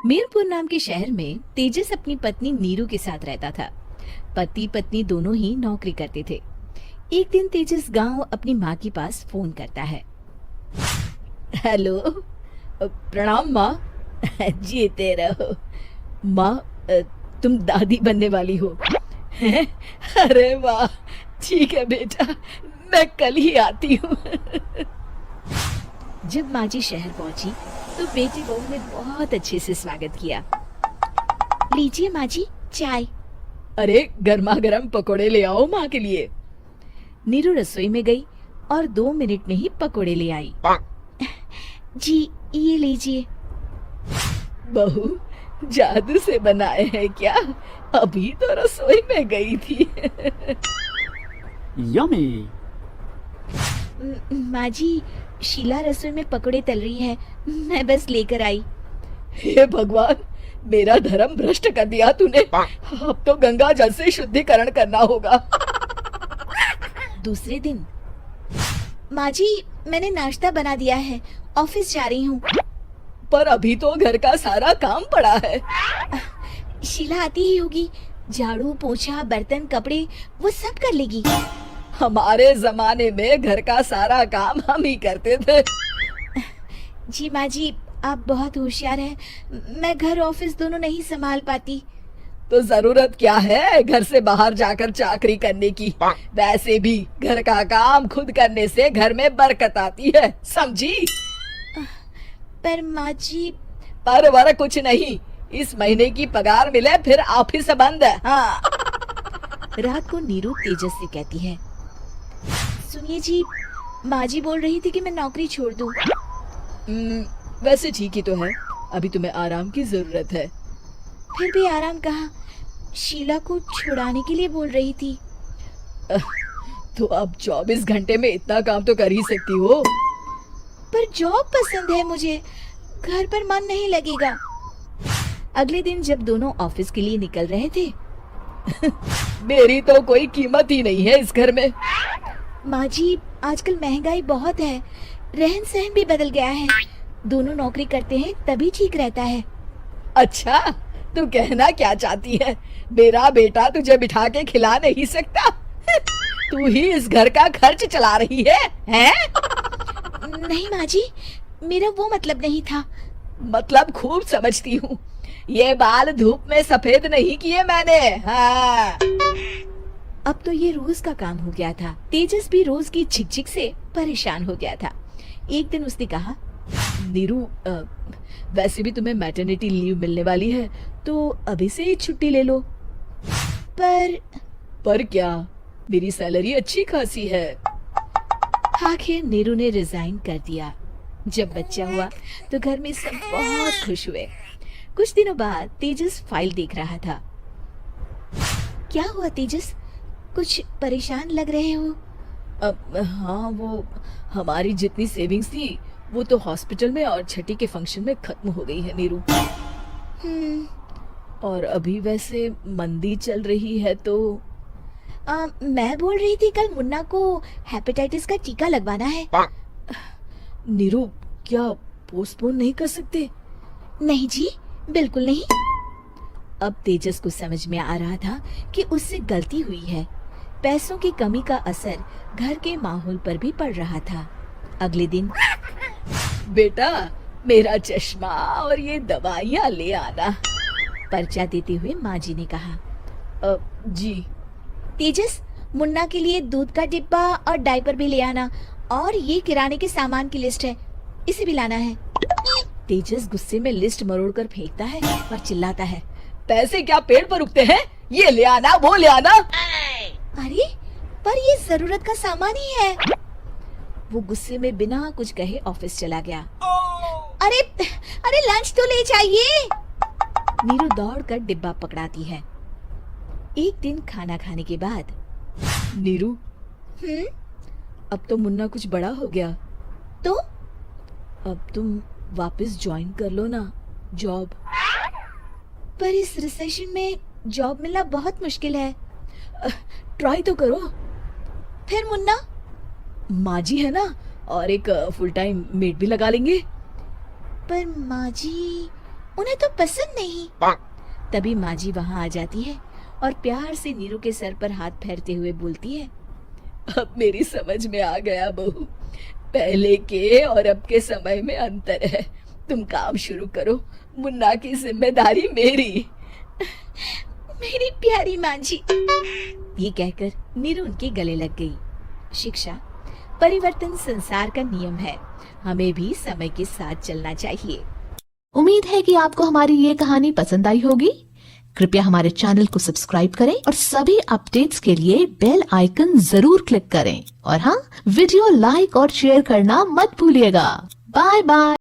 मीरपुर नाम के शहर में तेजस अपनी पत्नी नीरू के साथ रहता था। पति पत्नी दोनों ही नौकरी करते थे। एक दिन तेजस गांव अपनी माँ के पास फोन करता है। हेलो, प्रणाम माँ। जीते रहो माँ, तुम दादी बनने वाली हो। अरे वाह, ठीक है बेटा, मैं कल ही आती हूँ। जब माँ जी शहर पहुंची तो बेटी बहू ने बहुत अच्छे से स्वागत किया। लीजिए माँ जी, चाय। अरे गर्मा गर्म पकोड़े ले आओ माँ के लिए। नीरू रसोई में गई और 2 मिनट में ही पकोड़े ले आई। जी ये लीजिए। बहू जादू से बनाए हैं क्या? अभी तो रसोई में गई थी। यम्मी। माँ जी, शीला रसोई में पकोड़े तल रही है, मैं बस लेकर आई। हे भगवान, मेरा धर्म भ्रष्ट कर दिया तूने। अब तो गंगा जल से शुद्धिकरण करना होगा। दूसरे दिन, माँ जी मैंने नाश्ता बना दिया है, ऑफिस जा रही हूँ। पर अभी तो घर का सारा काम पड़ा है। शीला आती ही होगी, झाड़ू पोछा बर्तन कपड़े वो सब कर लेगी। हमारे जमाने में घर का सारा काम हम ही करते थे। जी माँ जी, आप बहुत होशियार हैं, मैं घर ऑफिस दोनों नहीं संभाल पाती। तो जरूरत क्या है घर से बाहर जाकर चाकरी करने की? वैसे भी घर का काम खुद करने से घर में बरकत आती है, समझी? पर माँ जी। पर वर कुछ नहीं, इस महीने की पगार मिले फिर ऑफिस बंद है। हाँ। रात को नीरू तेजस से कहती है, सुनिए जी, माँ जी बोल रही थी कि मैं नौकरी छोड़ दूं। वैसे ठीक ही तो है, अभी तुम्हें आराम की जरूरत है। फिर भी आराम कहाँ, शीला को छुड़ाने के लिए बोल रही थी। तो अब 24 घंटे में इतना काम तो कर ही सकती हो। पर जॉब पसंद है मुझे, घर पर मन नहीं लगेगा। अगले दिन जब दोनों ऑफिस के लिए निकल रहे थे, मेरी तो कोई कीमत ही नहीं है इस घर में। माँ जी, आजकल महंगाई बहुत है, रहन सहन भी बदल गया है, दोनों नौकरी करते हैं तभी ठीक रहता है। अच्छा, तू कहना क्या चाहती है? मेरा बेटा तुझे बिठा के खिला नहीं सकता? तू ही इस घर का खर्च चला रही है, हैं? नहीं माँ जी, मेरा वो मतलब नहीं था। मतलब खूब समझती हूँ, ये बाल धूप में सफेद नहीं किए मैंने। हाँ। अब तो ये रोज का काम हो गया था। तेजस भी रोज की झिकझिक से परेशान हो गया था। एक दिन उसने कहा, नीरू, वैसे भी तुम्हें मैटरनिटी लीव मिलने वाली है, तो अभी से ही छुट्टी ले लो। पर क्या, मेरी सैलरी अच्छी खासी है। आखिर नीरू ने रिजाइन कर दिया। जब बच्चा हुआ तो घर में सब बहुत खुश हुए। कुछ दिनों बाद तेजस फाइल देख रहा था। क्या हुआ तेजस, कुछ परेशान लग रहे हो? हाँ, वो हमारी जितनी सेविंग्स थी वो तो हॉस्पिटल में और छठी के फंक्शन में खत्म हो गई है नीरू। और अभी वैसे मंदी चल रही है तो मैं बोल रही थी कल मुन्ना को हेपेटाइटिस का टीका लगवाना है। नीरू, क्या पोस्टपोन नहीं कर सकते? नहीं जी, बिल्कुल नहीं। अब तेजस को समझ में आ रहा था कि उससे गलती हुई है। पैसों की कमी का असर घर के माहौल पर भी पड़ रहा था। अगले दिन, बेटा मेरा चश्मा और ये दवाइयाँ ले आना, पर्चा देते हुए माँ जी ने कहा। जी। तेजस, मुन्ना के लिए दूध का डिब्बा और डायपर भी ले आना, और ये किराने के सामान की लिस्ट है, इसे भी लाना है। तेजस गुस्से में लिस्ट मरोड़ कर फेंकता है और चिल्लाता है, पैसे क्या पेड़ पर उगते हैं? ये ले आना, वो ले आना। अरे पर ये जरूरत का सामान ही है। वो गुस्से में बिना कुछ कहे ऑफिस चला गया। अरे अरे लंच तो ले जाइए। नीरू दौड़कर डिब्बा पकड़ाती है। एक दिन खाना खाने के बाद, नीरू, अब तो मुन्ना कुछ बड़ा हो गया, तो अब तुम वापस ज्वाइन कर लो ना जॉब। पर इस रिसेशन में जॉब मिलना बहुत मुश्किल है। ट्राई तो करो। फिर मुन्ना? माँ जी है ना, और एक फुल टाइम मेड भी लगा लेंगे। पर माँ जी, उन्हें तो पसंद नहीं। तभी माँ जी वहाँ आ जाती है और प्यार से नीरू के सर पर हाथ फेरते हुए बोलती है, अब मेरी समझ में आ गया बहू, पहले के और अब के समय में अंतर है। तुम काम शुरू करो, मुन्ना की जिम्मेदारी मेरी। मेरी प्यारी माँ जी। ये कहकर नीरू उनके गले लग गई। शिक्षा, परिवर्तन संसार का नियम है, हमें भी समय के साथ चलना चाहिए। उम्मीद है कि आपको हमारी ये कहानी पसंद आई होगी। कृपया हमारे चैनल को सब्सक्राइब करें और सभी अपडेट्स के लिए बेल आइकन जरूर क्लिक करें। और हाँ, वीडियो लाइक और शेयर करना मत भूलिएगा। Bye bye.